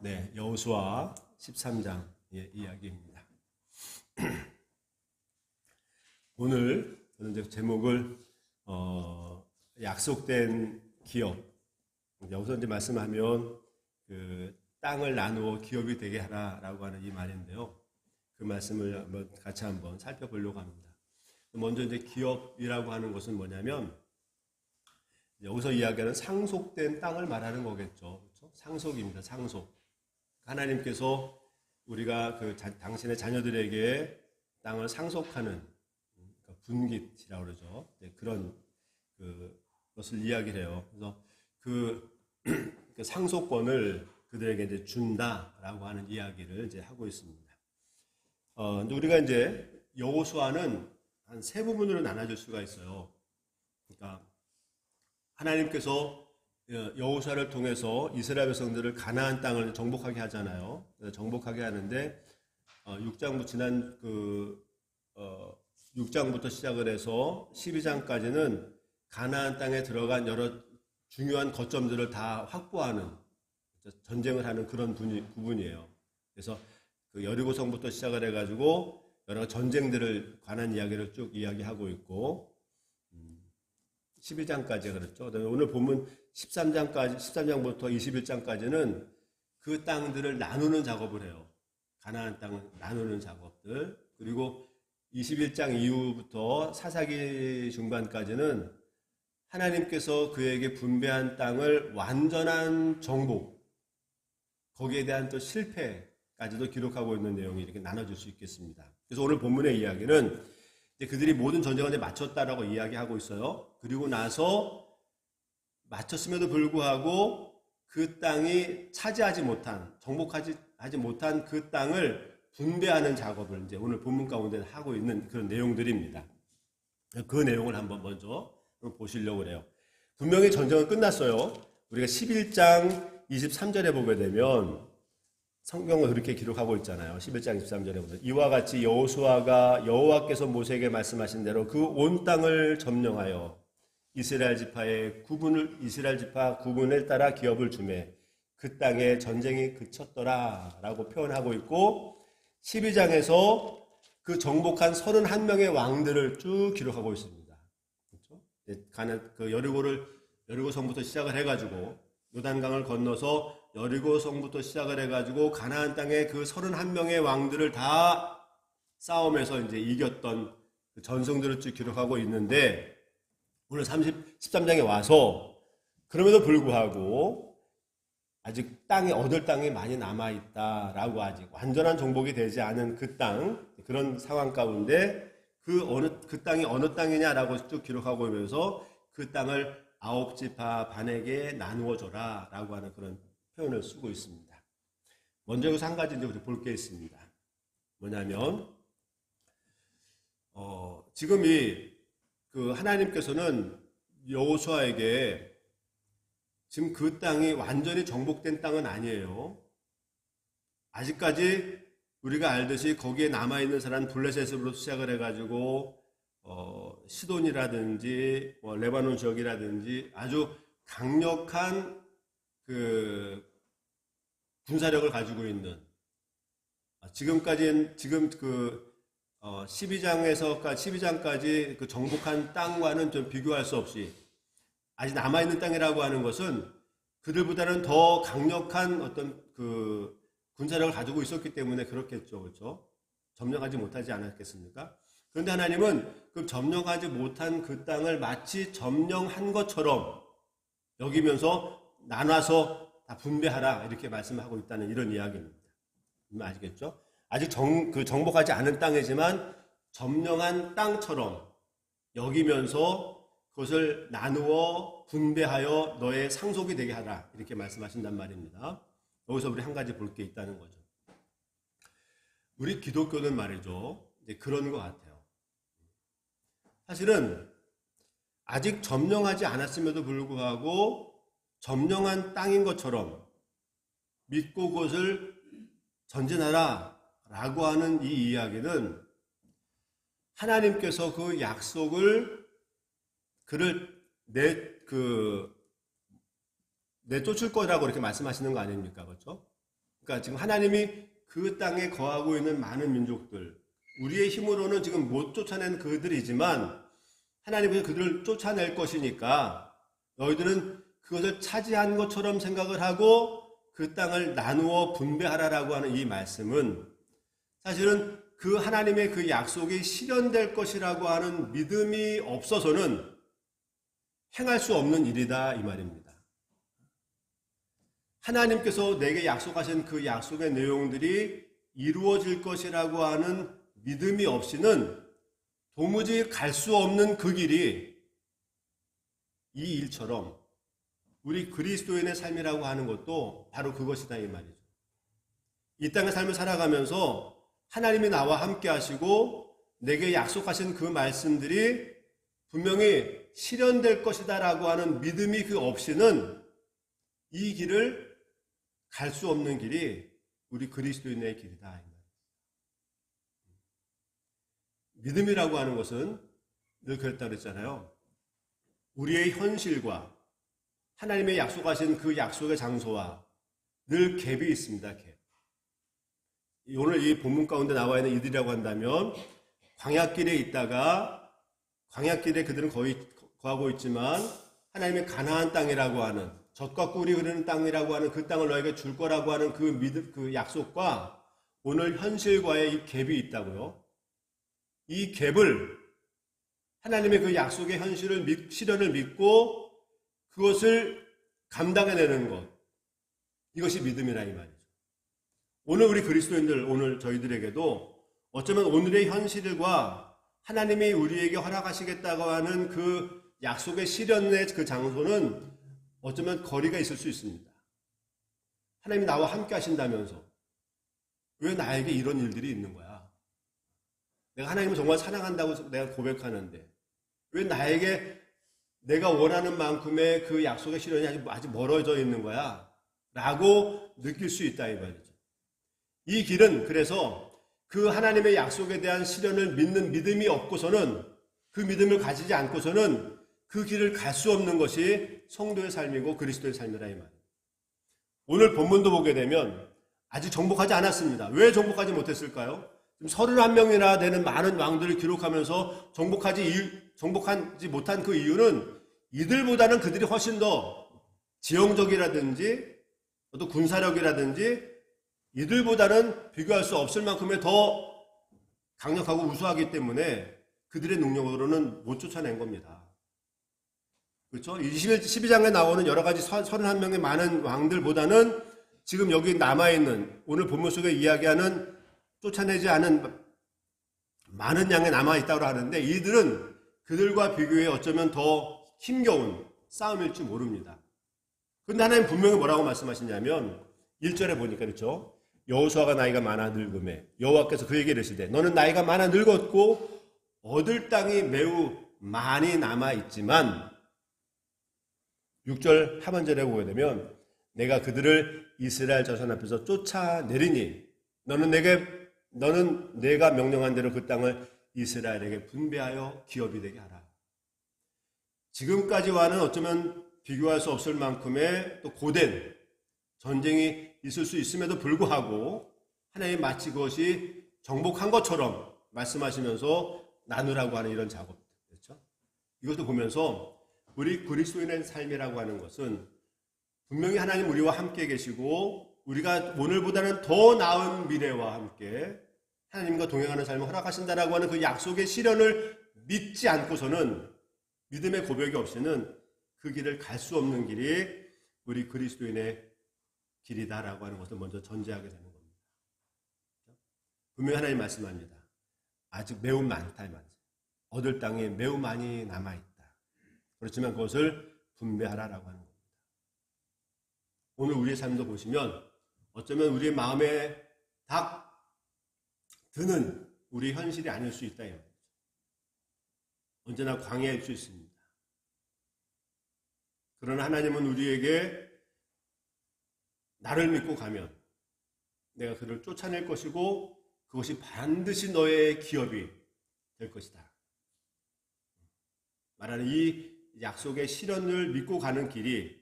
네, 여호수아 13장의 이야기입니다. 오늘 저는 이제 제목을 약속된 기업. 여기서 이제 말씀하면 그 땅을 나누어 기업이 되게 하라라고 하는 이 말인데요. 그 말씀을 같이 한번 살펴보려고 합니다. 먼저 이제 기업이라고 하는 것은 뭐냐면 여기서 이야기하는 상속된 땅을 말하는 거겠죠. 그렇죠? 상속입니다. 상속. 하나님께서 우리가 당신의 자녀들에게 땅을 상속하는 분깃이라고 그러죠. 그런 것을 이야기를 해요. 그래서 그 상속권을 그들에게 이제 준다라고 하는 이야기를 이제 하고 있습니다. 우리가 이제 여호수아는 한 세 부분으로 나눠질 수가 있어요. 그러니까 하나님께서 여호수아를 통해서 이스라엘 백성들을 가나안 땅을 정복하게 하잖아요. 정복하게 하는데 6장 지난 6장부터 시작을 해서 12장까지는 가나안 땅에 들어간 여러 중요한 거점들을 다 확보하는 전쟁을 하는 그런 부분이에요. 그래서 그 여리고성부터 시작을 해가지고 여러 전쟁들을 관한 이야기를 쭉 이야기하고 있고 12장까지 그렇죠. 오늘 보면 13장부터 21장까지는 그 땅들을 나누는 작업을 해요. 가나안 땅을 나누는 작업들. 그리고 21장 이후부터 사사기 중반까지는 하나님께서 그에게 분배한 땅을 완전한 정복, 거기에 대한 또 실패까지도 기록하고 있는 내용이 이렇게 나눠질 수 있겠습니다. 그래서 오늘 본문의 이야기는 그들이 모든 전쟁을 마쳤다라고 이야기하고 있어요. 그리고 나서 마쳤음에도 불구하고 그 땅이 차지하지 못한, 정복하지 못한 그 땅을 분배하는 작업을 이제 오늘 본문 가운데 하고 있는 그런 내용들입니다. 그 내용을 한번 먼저 보시려고 해요. 분명히 전쟁은 끝났어요. 우리가 11장 23절에 보게 되면 성경은 그렇게 기록하고 있잖아요. 11장 23절에 보면 이와 같이 여호수아가 여호와께서 모세에게 말씀하신 대로 그 온 땅을 점령하여 이스라엘 지파 구분을 따라 기업을 주매 그 땅에 전쟁이 그쳤더라라고 표현하고 있고 12장에서 그 정복한 31명의 왕들을 쭉 기록하고 있습니다. 그렇죠? 그 여리고성부터 시작을 해가지고 요단강을 건너서 여리고성부터 시작을 해가지고 가나안 땅의 그 31명의 왕들을 다 싸움에서 이제 이겼던 그 전성들을 쭉 기록하고 있는데 오늘 13장에 와서 그럼에도 불구하고 아직 얻을 땅이 많이 남아있다라고 아직 완전한 정복이 되지 않은 그 땅, 그런 상황 가운데 그 땅이 어느 땅이냐라고 쭉 기록하고 오면서 그 땅을 9지파 반에게 나누어 줘라 라고 하는 그런 표현을 쓰고 있습니다. 먼저 여기서 한 가지 이제 우리 볼 게 있습니다. 뭐냐면, 지금 하나님께서는 여호수아에게 지금 그 땅이 완전히 정복된 땅은 아니에요. 아직까지 우리가 알듯이 거기에 남아있는 사람 블레셋으로 시작을 해가지고 시돈이라든지 레바논 지역이라든지 아주 강력한 그 군사력을 가지고 있는 지금 12장까지 그 정복한 땅과는 좀 비교할 수 없이 아직 남아있는 땅이라고 하는 것은 그들보다는 더 강력한 어떤 그 군사력을 가지고 있었기 때문에 그렇겠죠. 그렇죠? 점령하지 못하지 않았겠습니까? 그런데 하나님은 그 점령하지 못한 그 땅을 마치 점령한 것처럼 여기면서 나눠서 다 분배하라 이렇게 말씀하고 있다는 이런 이야기입니다. 아시겠죠? 아직 정복하지 않은 땅이지만 점령한 땅처럼 여기면서 그것을 나누어 분배하여 너의 상속이 되게 하라 이렇게 말씀하신단 말입니다. 여기서 우리 한 가지 볼 게 있다는 거죠. 우리 기독교는 말이죠. 그런 것 같아요. 사실은 아직 점령하지 않았음에도 불구하고 점령한 땅인 것처럼 믿고 그것을 전진하라 라고 하는 이 이야기는 하나님께서 그 약속을 내쫓을 거라고 이렇게 말씀하시는 거 아닙니까? 그렇죠? 그러니까 지금 하나님이 그 땅에 거하고 있는 많은 민족들, 우리의 힘으로는 지금 못 쫓아낸 그들이지만 하나님께서 그들을 쫓아낼 것이니까 너희들은 그것을 차지한 것처럼 생각을 하고 그 땅을 나누어 분배하라라고 하는 이 말씀은 사실은 그 하나님의 그 약속이 실현될 것이라고 하는 믿음이 없어서는 행할 수 없는 일이다 이 말입니다. 하나님께서 내게 약속하신 그 약속의 내용들이 이루어질 것이라고 하는 믿음이 없이는 도무지 갈 수 없는 그 길이 이 일처럼 우리 그리스도인의 삶이라고 하는 것도 바로 그것이다 이 말이죠. 이 땅의 삶을 살아가면서 하나님이 나와 함께 하시고 내게 약속하신 그 말씀들이 분명히 실현될 것이다 라고 하는 믿음이 그 없이는 이 길을 갈 수 없는 길이 우리 그리스도인의 길이다. 믿음이라고 하는 것은 늘 그랬다 그랬잖아요. 우리의 현실과 하나님의 약속하신 그 약속의 장소와 늘 갭이 있습니다. 갭. 오늘 이 본문 가운데 나와 있는 이들이라고 한다면 광야길에 있다가 광야길에 그들은 거하고 있지만 하나님의 가나안 땅이라고 하는 젖과 꿀이 흐르는 땅이라고 하는 그 땅을 너에게 줄 거라고 하는 그 약속과 오늘 현실과의 이 갭이 있다고요. 이 갭을 하나님의 그 약속의 실현을 믿고 그것을 감당해내는 것, 이것이 믿음이라 이 말이죠. 오늘 우리 그리스도인들, 오늘 저희들에게도 어쩌면 오늘의 현실과 하나님이 우리에게 허락하시겠다고 하는 그 약속의 실현의 그 장소는 어쩌면 거리가 있을 수 있습니다. 하나님이 나와 함께 하신다면서 왜 나에게 이런 일들이 있는 거야? 내가 하나님을 정말 사랑한다고 내가 고백하는데 왜 나에게 내가 원하는 만큼의 그 약속의 실현이 아직 멀어져 있는 거야? 라고 느낄 수 있다 이 말이죠. 이 길은 그래서 그 하나님의 약속에 대한 실현을 믿는 믿음이 없고서는 그 믿음을 가지지 않고서는 그 길을 갈 수 없는 것이 성도의 삶이고 그리스도의 삶이라 이 말이에요. 오늘 본문도 보게 되면 아직 정복하지 않았습니다. 왜 정복하지 못했을까요? 지금 31명이나 되는 많은 왕들을 기록하면서 정복하지 못한 그 이유는 이들보다는 그들이 훨씬 더 지형적이라든지 또 군사력이라든지 이들보다는 비교할 수 없을 만큼의 더 강력하고 우수하기 때문에 그들의 능력으로는 못 쫓아낸 겁니다. 그렇죠? 12장에 나오는 여러 가지 31명의 많은 왕들보다는 지금 여기 남아있는 오늘 본문 속에 이야기하는 쫓아내지 않은 많은 양이 남아있다고 하는데 이들은 그들과 비교해 어쩌면 더 힘겨운 싸움일지 모릅니다. 그런데 하나님 분명히 뭐라고 말씀하시냐면 1절에 보니까 그렇죠? 여호수아가 나이가 많아 늙음에 여호와께서 그에게 이르시되 너는 나이가 많아 늙었고 얻을 땅이 매우 많이 남아있지만 6절 하반절에 보게 되면 내가 그들을 이스라엘 자손 앞에서 쫓아내리니 너는 내가 명령한 대로 그 땅을 이스라엘에게 분배하여 기업이 되게 하라. 지금까지와는 어쩌면 비교할 수 없을 만큼의 또 고된 전쟁이 있을 수 있음에도 불구하고 하나님 마치 그것이 정복한 것처럼 말씀하시면서 나누라고 하는 이런 작업. 그렇죠? 이것도 보면서 우리 그리스도인의 삶이라고 하는 것은 분명히 하나님 우리와 함께 계시고 우리가 오늘보다는 더 나은 미래와 함께 하나님과 동행하는 삶을 허락하신다라고 하는 그 약속의 실현을 믿지 않고서는 믿음의 고백이 없이는 그 길을 갈 수 없는 길이 우리 그리스도인의 길이다라고 하는 것을 먼저 전제하게 되는 겁니다. 분명히 하나님 말씀합니다. 아직 매우 많다 이 말이죠. 얻을 땅이 매우 많이 남아있다. 그렇지만 그것을 분배하라라고 하는 겁니다. 오늘 우리의 삶도 보시면 어쩌면 우리의 마음에 딱 드는 우리 현실이 아닐 수 있다 이 말이죠. 언제나 광야일 수 있습니다. 그러나 하나님은 우리에게 나를 믿고 가면 내가 그를 쫓아낼 것이고 그것이 반드시 너의 기업이 될 것이다. 말하는 이 약속의 실현을 믿고 가는 길이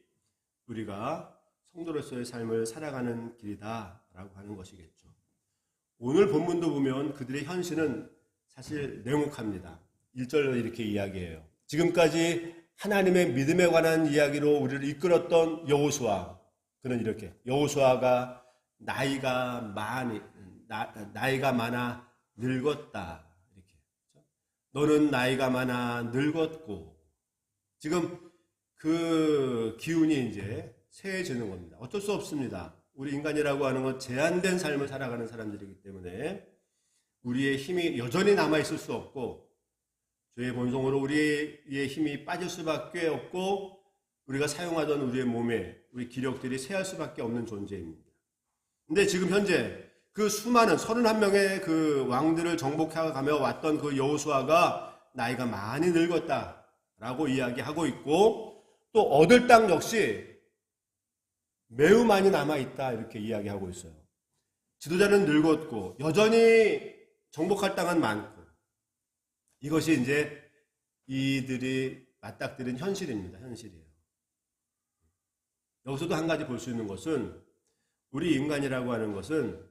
우리가 성도로서의 삶을 살아가는 길이다라고 하는 것이겠죠. 오늘 본문도 보면 그들의 현실은 사실 냉혹합니다. 1절로 이렇게 이야기해요. 지금까지 하나님의 믿음에 관한 이야기로 우리를 이끌었던 여호수아, 그는 이렇게 여호수아가 나이가 많아 늙었다. 이렇게. 너는 나이가 많아 늙었고, 지금 그 기운이 이제 쇠해지는 겁니다. 어쩔 수 없습니다. 우리 인간이라고 하는 건 제한된 삶을 살아가는 사람들이기 때문에 우리의 힘이 여전히 남아있을 수 없고, 죄의 본성으로 우리의 힘이 빠질 수밖에 없고, 우리가 사용하던 우리의 몸에 우리 기력들이 쇠할 수밖에 없는 존재입니다. 근데 지금 현재 그 수많은 31명의 그 왕들을 정복해가며 왔던 그 여호수아가 나이가 많이 늙었다라고 이야기하고 있고, 또 얻을 땅 역시 매우 많이 남아있다 이렇게 이야기하고 있어요. 지도자는 늙었고 여전히 정복할 땅은 많고, 이것이 이제 이들이 맞닥뜨린 현실입니다. 현실이에요. 여기서도 한 가지 볼 수 있는 것은 우리 인간이라고 하는 것은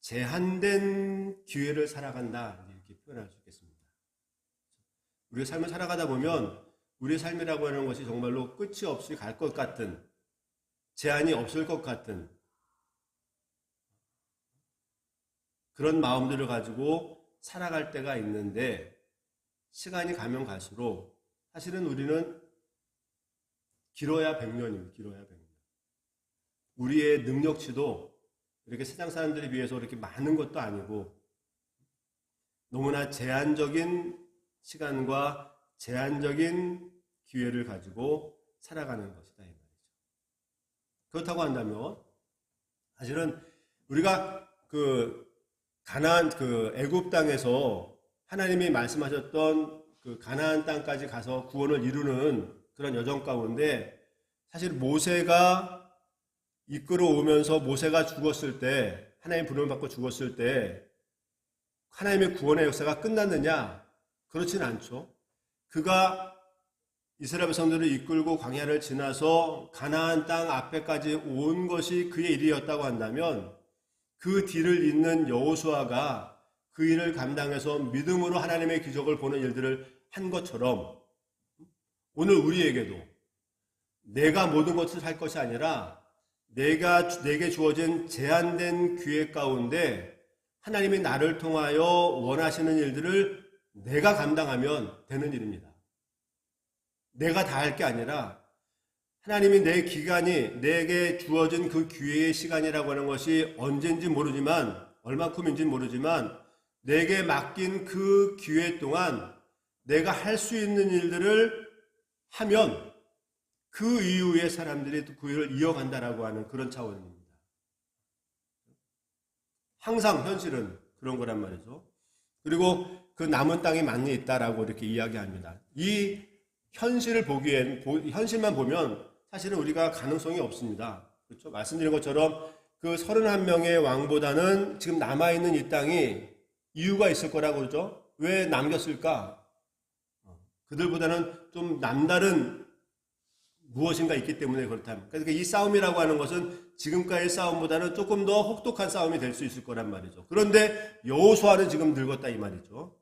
제한된 기회를 살아간다 이렇게 표현할 수 있겠습니다. 우리의 삶을 살아가다 보면 우리의 삶이라고 하는 것이 정말로 끝이 없이 갈 것 같은, 제한이 없을 것 같은 그런 마음들을 가지고 살아갈 때가 있는데, 시간이 가면 갈수록 사실은 우리는 길어야 100년입니다. 길어야 100년. 우리의 능력치도 이렇게 세상 사람들에 비해서 그렇게 많은 것도 아니고 너무나 제한적인 시간과 제한적인 기회를 가지고 살아가는 것이다 이 말이죠. 그렇다고 한다면 사실은 우리가 가나안 애굽 땅에서 하나님이 말씀하셨던 그 가나안 땅까지 가서 구원을 이루는 그런 여정 가운데, 사실 모세가 이끌어오면서 모세가 죽었을 때, 하나님 부름을 받고 죽었을 때 하나님의 구원의 역사가 끝났느냐? 그렇진 않죠. 그가 이스라엘 백성들을 이끌고 광야를 지나서 가나안 땅 앞에까지 온 것이 그의 일이었다고 한다면, 그 뒤를 잇는 여호수아가 그 일을 감당해서 믿음으로 하나님의 기적을 보는 일들을 한 것처럼, 오늘 우리에게도 내가 모든 것을 할 것이 아니라 내게 주어진 제한된 기회 가운데 하나님이 나를 통하여 원하시는 일들을 내가 감당하면 되는 일입니다. 내가 다 할 게 아니라 하나님이 내 기간이, 내게 주어진 그 기회의 시간이라고 하는 것이 언제인지 모르지만, 얼마큼인지 모르지만 내게 맡긴 그 기회 동안 내가 할 수 있는 일들을 하면 그 이후에 사람들이 또 그 일을 이어간다라고 하는 그런 차원입니다. 항상 현실은 그런 거란 말이죠. 그리고 그 남은 땅이 많이 있다라고 이렇게 이야기합니다. 이 현실을 보기엔, 현실만 보면 사실은 우리가 가능성이 없습니다. 그렇죠? 말씀드린 것처럼 그 31명의 왕보다는 지금 남아있는 이 땅이 이유가 있을 거라고 그러죠? 왜 남겼을까? 그들보다는 좀 남다른 무엇인가 있기 때문에 그렇다면. 그러니까 이 싸움이라고 하는 것은 지금까지의 싸움보다는 조금 더 혹독한 싸움이 될 수 있을 거란 말이죠. 그런데 여호수아는 지금 늙었다 이 말이죠.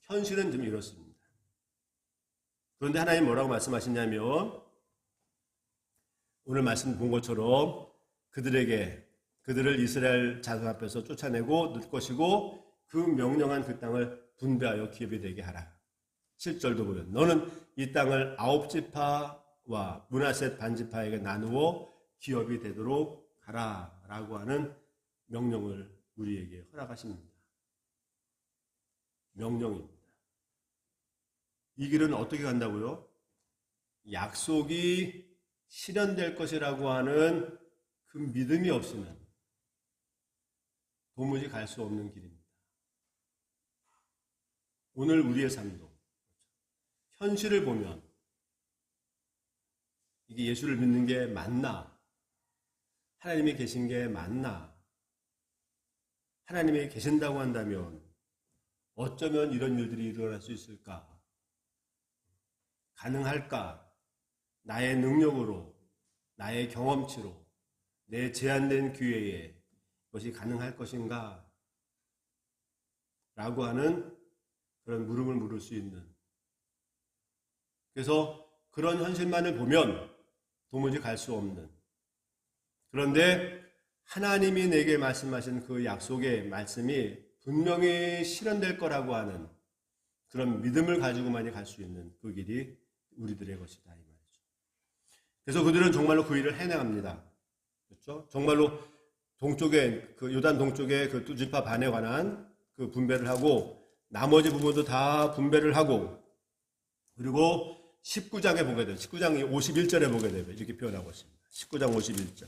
현실은 좀 이렇습니다. 그런데 하나님 뭐라고 말씀하시냐면, 오늘 말씀 본 것처럼 그들을 이스라엘 자손 앞에서 쫓아내고 넣을 것이고 그 명령한 그 땅을 분배하여 기업이 되게 하라. 7절도 보면 너는 이 땅을 9지파와 므낫셋 반지파에게 나누어 기업이 되도록 하라 라고 하는 명령을 우리에게 허락하십니다. 명령입니다. 이 길은 어떻게 간다고요? 약속이 실현될 것이라고 하는 그 믿음이 없으면 도무지 갈 수 없는 길입니다. 오늘 우리의 삶도 현실을 보면 이게 예수를 믿는 게 맞나? 하나님이 계신 게 맞나? 하나님이 계신다고 한다면 어쩌면 이런 일들이 일어날 수 있을까? 가능할까? 나의 능력으로, 나의 경험치로, 내 제한된 기회에 그것이 가능할 것인가? 라고 하는 그런 물음을 물을 수 있는. 그래서 그런 현실만을 보면 도무지 갈 수 없는. 그런데 하나님이 내게 말씀하신 그 약속의 말씀이 분명히 실현될 거라고 하는 그런 믿음을 가지고만이 갈 수 있는 그 길이 우리들의 것이다 이 말이죠. 그래서 그들은 정말로 그 일을 해내갑니다. 그렇죠? 정말로 동쪽에 그 요단 동쪽에 그 두 지파 반에 관한 그 분배를 하고 나머지 부분도 다 분배를 하고 그리고 19장에 보게 돼요. 19장 51절에 보게 되면 이렇게 표현하고 있습니다. 19장 51절.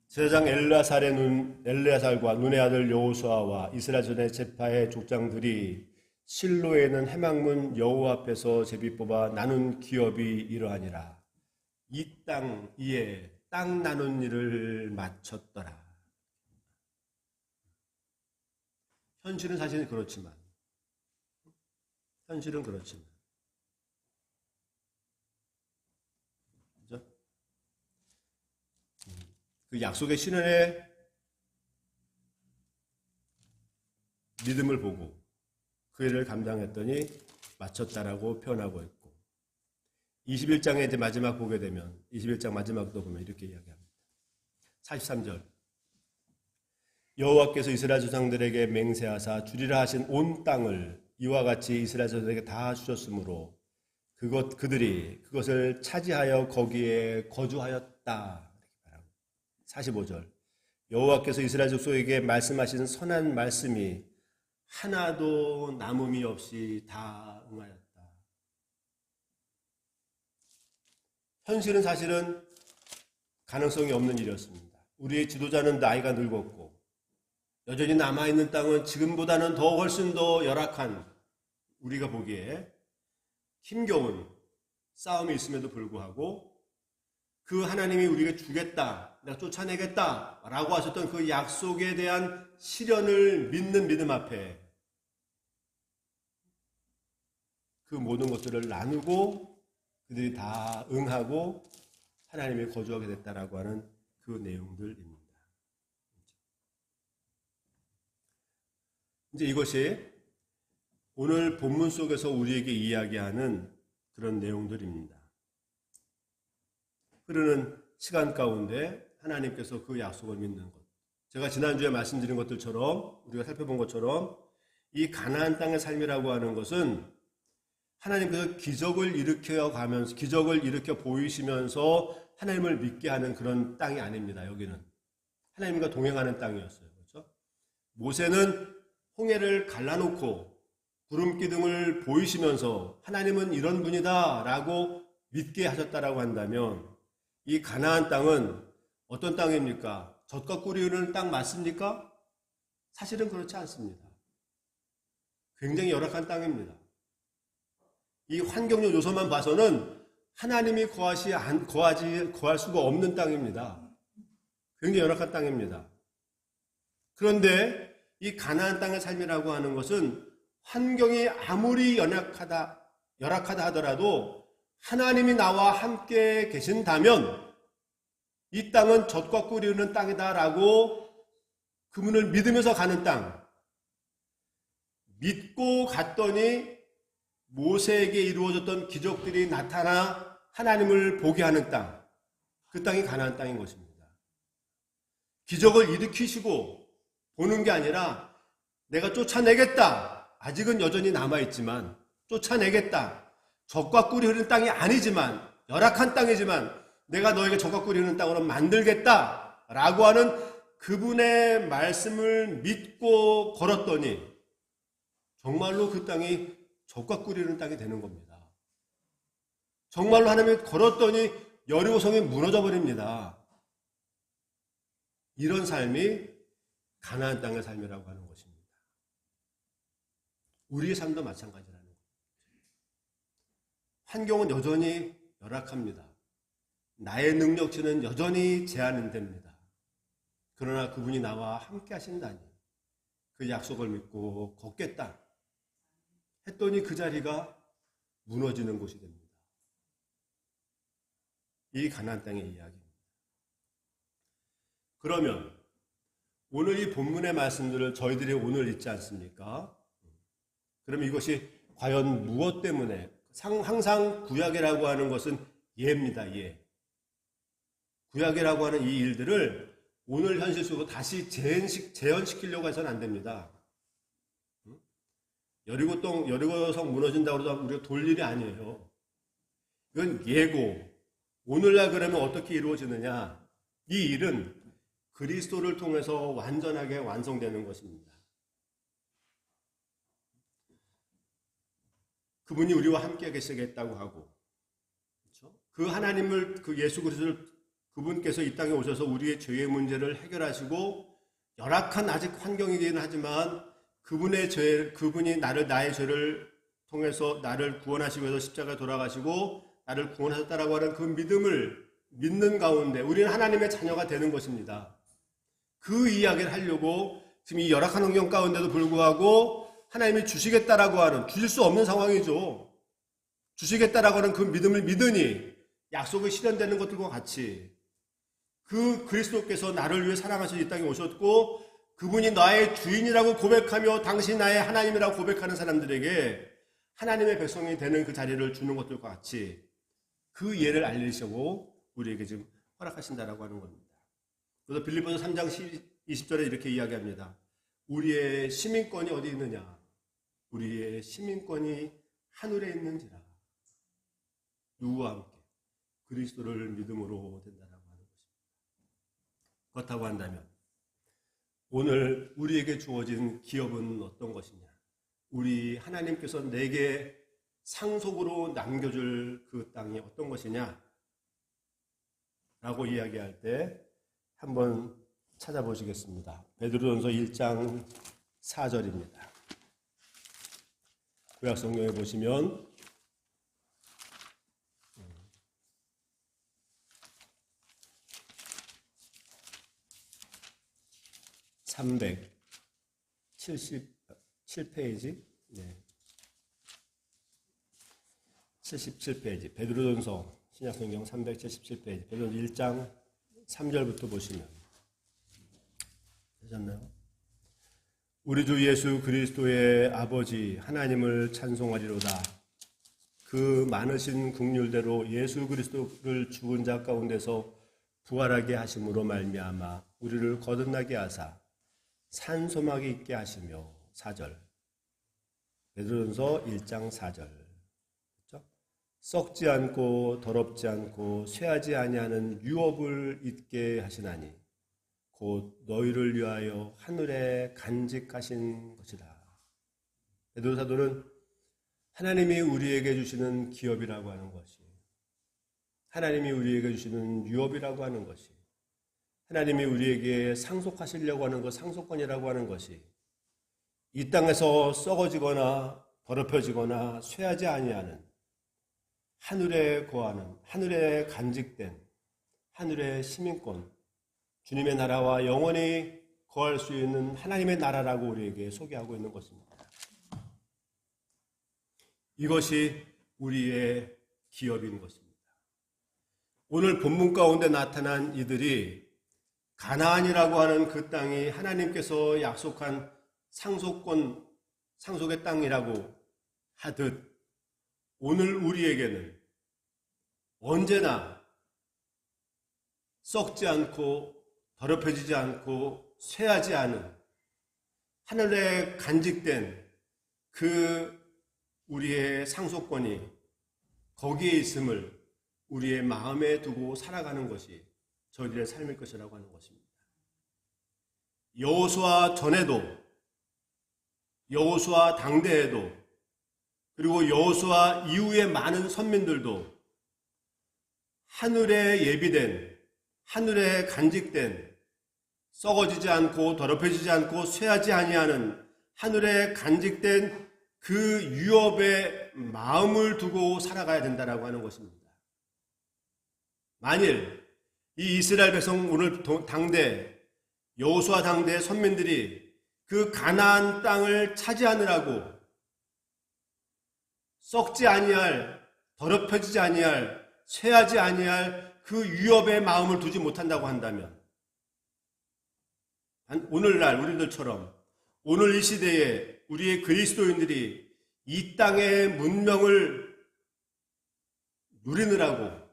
제사장 엘르야살과 눈의 아들 여호수아와 이스라엘 전의 제파의 족장들이 실로에 있는 해망문 여호와 앞에서 제비 뽑아 나눈 기업이 이러하니라. 이 땅 이에 땅 나눈 일을 마쳤더라. 현실은 사실 그렇지만 그죠? 그 약속의 실현의 믿음을 보고 그 일을 감당했더니 마쳤다라고 표현하고 있고 21장에 이제 마지막 보게 되면 21장 마지막도 보면 이렇게 이야기합니다. 43절 여호와께서 이스라엘 조상들에게 맹세하사 주리라 하신 온 땅을 이와 같이 이스라엘 조상들에게 다 주셨으므로 그들이 그것을 차지하여 거기에 거주하였다. 45절 여호와께서 이스라엘 족속에게 말씀하신 선한 말씀이 하나도 남음이 없이 다 응하였다. 현실은 사실은 가능성이 없는 일이었습니다. 우리의 지도자는 나이가 늙었고 여전히 남아있는 땅은 지금보다는 더 훨씬 더 열악한 우리가 보기에 힘겨운 싸움이 있음에도 불구하고 그 하나님이 우리에게 주겠다, 내가 쫓아내겠다 라고 하셨던 그 약속에 대한 실현을 믿는 믿음 앞에 그 모든 것들을 나누고 그들이 다 응하고 하나님이 거주하게 됐다라고 하는 그 내용들입니다. 이제 이것이 오늘 본문 속에서 우리에게 이야기하는 그런 내용들입니다. 흐르는 시간 가운데 하나님께서 그 약속을 믿는 것. 제가 지난주에 말씀드린 것들처럼 우리가 살펴본 것처럼 이 가나안 땅의 삶이라고 하는 것은 하나님께서 기적을 일으켜 가면서 기적을 일으켜 보이시면서 하나님을 믿게 하는 그런 땅이 아닙니다. 여기는 하나님과 동행하는 땅이었어요. 그렇죠? 모세는 홍해를 갈라놓고 구름 기둥을 보이시면서 하나님은 이런 분이다라고 믿게 하셨다라고 한다면 이 가나안 땅은 어떤 땅입니까? 젖과 꿀이 흐르는 땅 맞습니까? 사실은 그렇지 않습니다. 굉장히 열악한 땅입니다. 이 환경적 요소만 봐서는 하나님이 거할 수가 없는 땅입니다. 굉장히 열악한 땅입니다. 그런데 이 가나안 땅의 삶이라고 하는 것은 환경이 아무리 열악하다 하더라도 하나님이 나와 함께 계신다면 이 땅은 젖과 꿀이 흐르는 땅이다라고 그분을 믿으면서 가는 땅. 믿고 갔더니 모세에게 이루어졌던 기적들이 나타나 하나님을 보게 하는 땅. 그 땅이 가나안 땅인 것입니다. 기적을 일으키시고 보는 게 아니라 내가 쫓아내겠다. 아직은 여전히 남아있지만 쫓아내겠다. 젖과 꿀이 흐르는 땅이 아니지만 열악한 땅이지만 내가 너에게 젖과 꿀이 흐르는 땅으로 만들겠다 라고 하는 그분의 말씀을 믿고 걸었더니 정말로 그 땅이 젖과 꿀이 흐르는 땅이 되는 겁니다. 정말로 하나님이 걸었더니 여리고성이 무너져 버립니다. 이런 삶이 가나안 땅의 삶이라고 하는 것입니다. 우리의 삶도 마찬가지라는 겁니다. 환경은 여전히 열악합니다. 나의 능력치는 여전히 제한됩니다. 그러나 그분이 나와 함께 하신다니 그 약속을 믿고 걷겠다 했더니 그 자리가 무너지는 곳이 됩니다. 이 가나안 땅의 이야기입니다. 그러면 오늘 이 본문의 말씀들을 저희들이 오늘 읽지 않습니까? 그럼 이것이 과연 무엇 때문에, 항상 구약이라고 하는 것은 예입니다. 예. 구약이라고 하는 이 일들을 오늘 현실 속으로 다시 재현시키려고 해서는 안 됩니다. 여리고성 무너진다고 해서 우리가 돌 일이 아니에요. 이건 예고. 오늘날 그러면 어떻게 이루어지느냐? 이 일은 그리스도를 통해서 완전하게 완성되는 것입니다. 그분이 우리와 함께 계시겠다고 하고, 그렇죠? 그 하나님을, 그 예수 그리스도를 그분께서 이 땅에 오셔서 우리의 죄의 문제를 해결하시고 열악한 아직 환경이긴 하지만 그분이 나의 죄를 통해서 나를 구원하시기 위해서 십자가에 돌아가시고 나를 구원하셨다라고 하는 그 믿음을 믿는 가운데 우리는 하나님의 자녀가 되는 것입니다. 그 이야기를 하려고 지금 이 열악한 환경 가운데도 불구하고 하나님이 주시겠다라고 하는, 주실 수 없는 상황이죠. 주시겠다라고 하는 그 믿음을 믿으니 약속이 실현되는 것들과 같이 그 그리스도께서 나를 위해 사랑하셔서 이 땅에 오셨고 그분이 나의 주인이라고 고백하며 당신 나의 하나님이라고 고백하는 사람들에게 하나님의 백성이 되는 그 자리를 주는 것들과 같이 그 예를 알리시고 우리에게 지금 허락하신다라고 하는 겁니다. 그래서 빌립보서 3장 20절에 이렇게 이야기합니다. 우리의 시민권이 어디 있느냐? 우리의 시민권이 하늘에 있는지라. 누구와 함께? 그리스도를 믿음으로 된다라고 하는 것입니다. 그렇다고 한다면 오늘 우리에게 주어진 기업은 어떤 것이냐? 우리 하나님께서 내게 상속으로 남겨줄 그 땅이 어떤 것이냐? 라고 이야기할 때 한번 찾아보시겠습니다. 베드로전서 1장 4절입니다. 구약 성경에 보시면 377페이지, 네. 77페이지, 베드로전서 신약성경 377페이지, 베드로전서 1장 3절부터 보시면 되셨나요? 우리 주 예수 그리스도의 아버지 하나님을 찬송하리로다. 그 많으신 긍휼대로 예수 그리스도를 죽은 자 가운데서 부활하게 하심으로 말미암아 우리를 거듭나게 하사 산소막이 있게 하시며 4절 베드로전서 1장 4절 그렇죠? 썩지 않고 더럽지 않고 쇠하지 아니하는 유업을 잊게 하시나니 곧 너희를 위하여 하늘에 간직하신 것이다. 베드로 사도는 하나님이 우리에게 주시는 기업이라고 하는 것이, 하나님이 우리에게 주시는 유업이라고 하는 것이, 하나님이 우리에게 상속하시려고 하는 것, 상속권이라고 하는 것이 이 땅에서 썩어지거나 더럽혀지거나 쇠하지 아니하는 하늘에 거하는, 하늘에 간직된 하늘의 시민권, 주님의 나라와 영원히 거할 수 있는 하나님의 나라라고 우리에게 소개하고 있는 것입니다. 이것이 우리의 기업인 것입니다. 오늘 본문 가운데 나타난 이들이 가나안이라고 하는 그 땅이 하나님께서 약속한 상속권, 상속의 땅이라고 하듯 오늘 우리에게는 언제나 썩지 않고 더럽혀지지 않고 쇠하지 않은 하늘에 간직된 그 우리의 상속권이 거기에 있음을 우리의 마음에 두고 살아가는 것이 저희들의 삶일 것이라고 하는 것입니다. 여호수아 전에도, 여호수아 당대에도, 그리고 여호수아 이후의 많은 선민들도 하늘에 예비된, 하늘에 간직된, 썩어지지 않고 더럽혀지지 않고 쇠하지 아니하는 하늘에 간직된 그 유업에 마음을 두고 살아가야 된다라고 하는 것입니다. 만일 이 이스라엘 백성 오늘 당대 여호수아 당대의 선민들이 그 가나안 땅을 차지하느라고 썩지 아니할, 더럽혀지지 아니할, 쇠하지 아니할 그 위협의 마음을 두지 못한다고 한다면, 오늘날 우리들처럼 오늘 이 시대에 우리의 그리스도인들이 이 땅의 문명을 누리느라고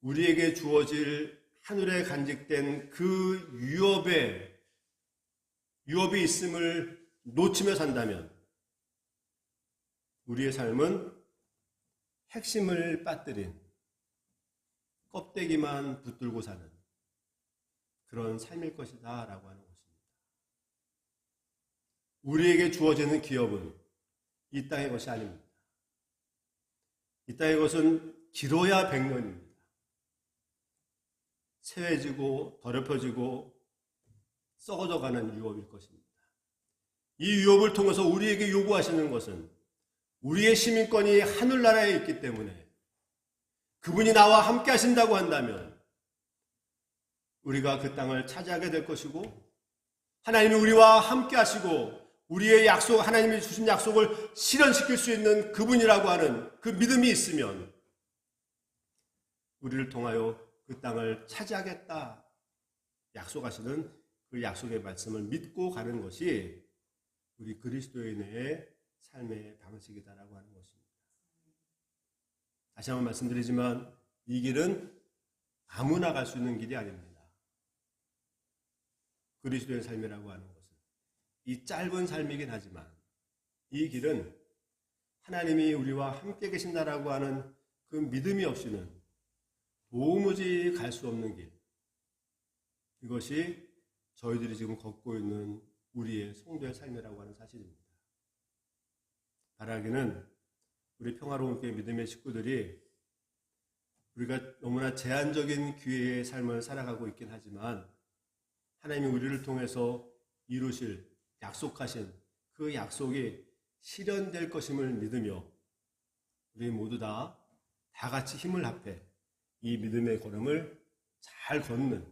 우리에게 주어질 하늘에 간직된 그 유업이 있음을 놓치며 산다면 우리의 삶은 핵심을 빠뜨린 껍데기만 붙들고 사는 그런 삶일 것이다 라고 하는 것입니다. 우리에게 주어지는 기업은 이 땅의 것이 아닙니다. 이 땅의 것은 길어야 100년입니다. 쇠해지고 더럽혀지고 썩어져가는 유업일 것입니다. 이 유업을 통해서 우리에게 요구하시는 것은 우리의 시민권이 하늘나라에 있기 때문에 그분이 나와 함께 하신다고 한다면 우리가 그 땅을 차지하게 될 것이고, 하나님이 우리와 함께 하시고 우리의 약속, 하나님이 주신 약속을 실현시킬 수 있는 그분이라고 하는 그 믿음이 있으면 우리를 통하여 그 땅을 차지하겠다 약속하시는 그 약속의 말씀을 믿고 가는 것이 우리 그리스도인의 삶의 방식이다라고 하는 것입니다. 다시 한번 말씀드리지만 이 길은 아무나 갈 수 있는 길이 아닙니다. 그리스도의 삶이라고 하는 것은 이 짧은 삶이긴 하지만 이 길은 하나님이 우리와 함께 계신다라고 하는 그 믿음이 없이는 도무지 갈 수 없는 길, 이것이 저희들이 지금 걷고 있는 우리의 성도의 삶이라고 하는 사실입니다. 바라기는 우리 평화로운 교회 믿음의 식구들이 우리가 너무나 제한적인 기회의 삶을 살아가고 있긴 하지만 하나님이 우리를 통해서 이루실 약속하신 그 약속이 실현될 것임을 믿으며 우리 모두 다 같이 힘을 합해 이 믿음의 걸음을 잘 걷는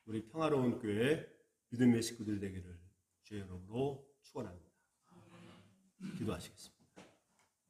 우리 평화로운 교회 믿음의 식구들 되기를 주의 이름으로 축원합니다. 기도하시겠습니다.